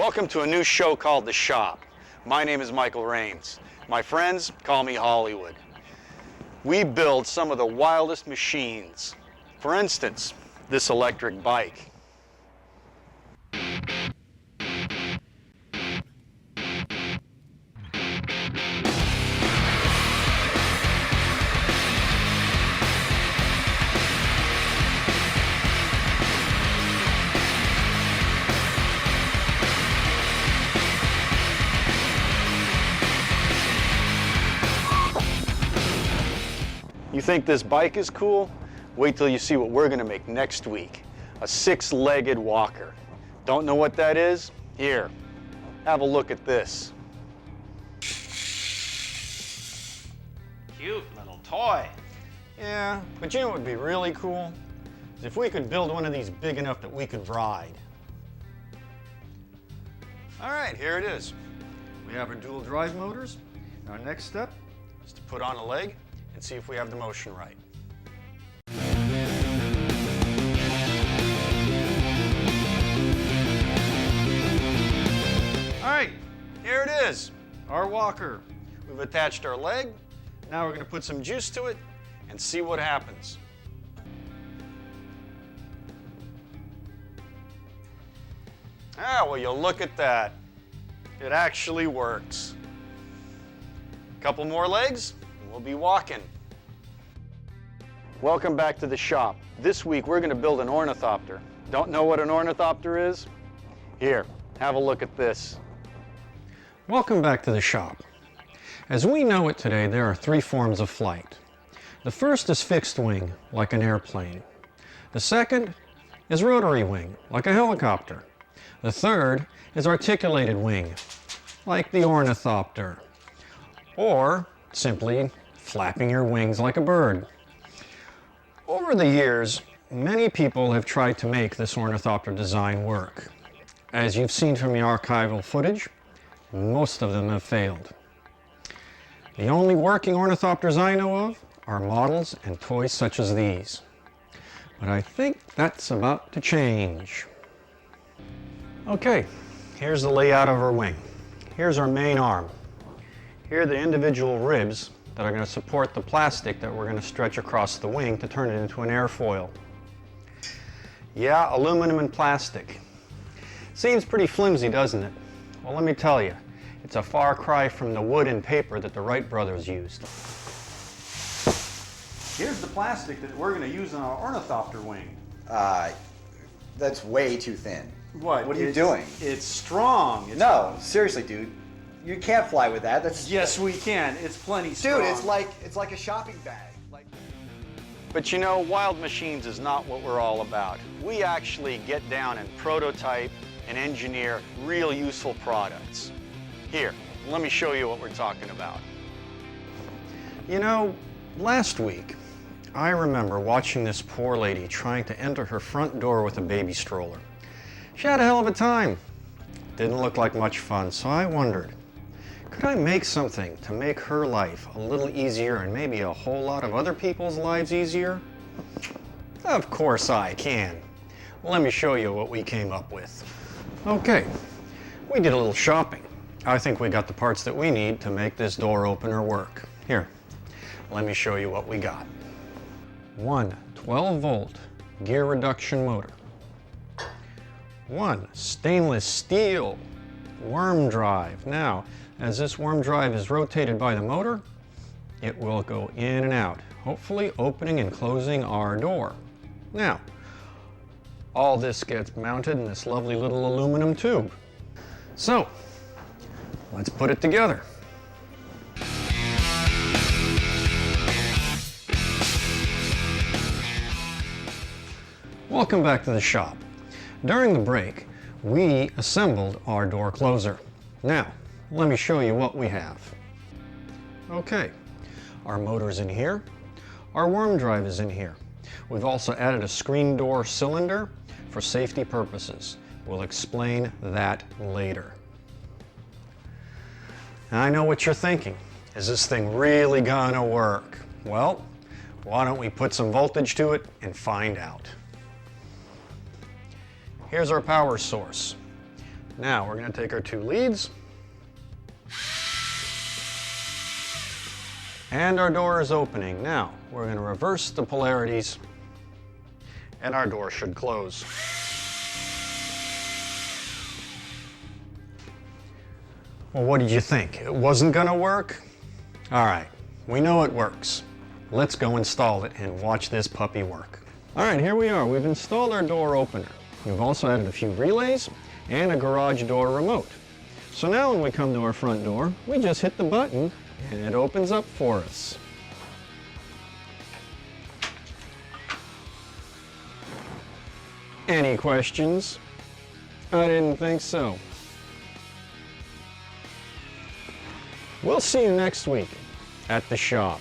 Welcome to a new show called The Shop. My name is Michael Rains. My friends call me Hollywood. We build some of the wildest machines. For instance, this electric bike. You think this bike is cool? Wait till you see what we're gonna make next week. A 6-legged walker. Don't know what that is? Here, have a look at this. Cute little toy. Yeah, but you know what would be really cool? Is if we could build one of these big enough that we could ride. All right, here it is. We have our dual drive motors. Our next step is to put on a leg and see if we have the motion right. All right, here it is, our walker. We've attached our leg. Now we're going to put some juice to it and see what happens. Ah, well, you look at that. It actually works. Couple more legs, and we'll be walking. Welcome back to the shop. This week we're going to build an ornithopter. Don't know what an ornithopter is? Here, have a look at this. Welcome back to the shop. As we know it today, there are 3 forms of flight. The first is fixed wing, like an airplane. The second is rotary wing, like a helicopter. The third is articulated wing, like the ornithopter. Or simply flapping your wings like a bird. Over the years, many people have tried to make this ornithopter design work. As you've seen from the archival footage, most of them have failed. The only working ornithopters I know of are models and toys such as these. But I think that's about to change. Okay, here's the layout of our wing. Here's our main arm. Here are the individual ribs that are going to support the plastic that we're going to stretch across the wing to turn it into an airfoil. Yeah, aluminum and plastic. Seems pretty flimsy, doesn't it? Well, let me tell you, it's a far cry from the wood and paper that the Wright brothers used. Here's the plastic that we're going to use on our ornithopter wing. That's way too thin. What? What are you doing? It's strong. No, seriously, dude. You can't fly with that. That's Yes, we can. It's plenty strong. Dude, it's like a shopping bag. But you know, Wild Machines is not what we're all about. We actually get down and prototype and engineer real useful products. Here, let me show you what we're talking about. You know, last week, I remember watching this poor lady trying to enter her front door with a baby stroller. She had a hell of a time. Didn't look like much fun, so I wondered, could I make something to make her life a little easier and maybe a whole lot of other people's lives easier? Of course I can. Let me show you what we came up with. Okay, we did a little shopping. I think we got the parts that we need to make this door opener work. Here, let me show you what we got. One 12-volt gear reduction motor. One stainless steel worm drive. Now, as this worm drive is rotated by the motor, it will go in and out, hopefully opening and closing our door. Now, all this gets mounted in this lovely little aluminum tube. So, let's put it together. Welcome back to the shop. During the break, we assembled our door closer. Now, let me show you what we have. Okay, our motor's in here. Our worm drive is in here. We've also added a screen door cylinder for safety purposes. We'll explain that later. Now, I know what you're thinking. Is this thing really gonna work? Well, why don't we put some voltage to it and find out. Here's our power source. Now we're going to take our 2 leads, and our door is opening. Now we're going to reverse the polarities, and our door should close. Well, what did you think? It wasn't going to work? All right, we know it works. Let's go install it and watch this puppy work. All right, here we are. We've installed our door opener. We've also added a few relays and a garage door remote. So now when we come to our front door, we just hit the button and it opens up for us. Any questions? I didn't think so. We'll see you next week at the shop.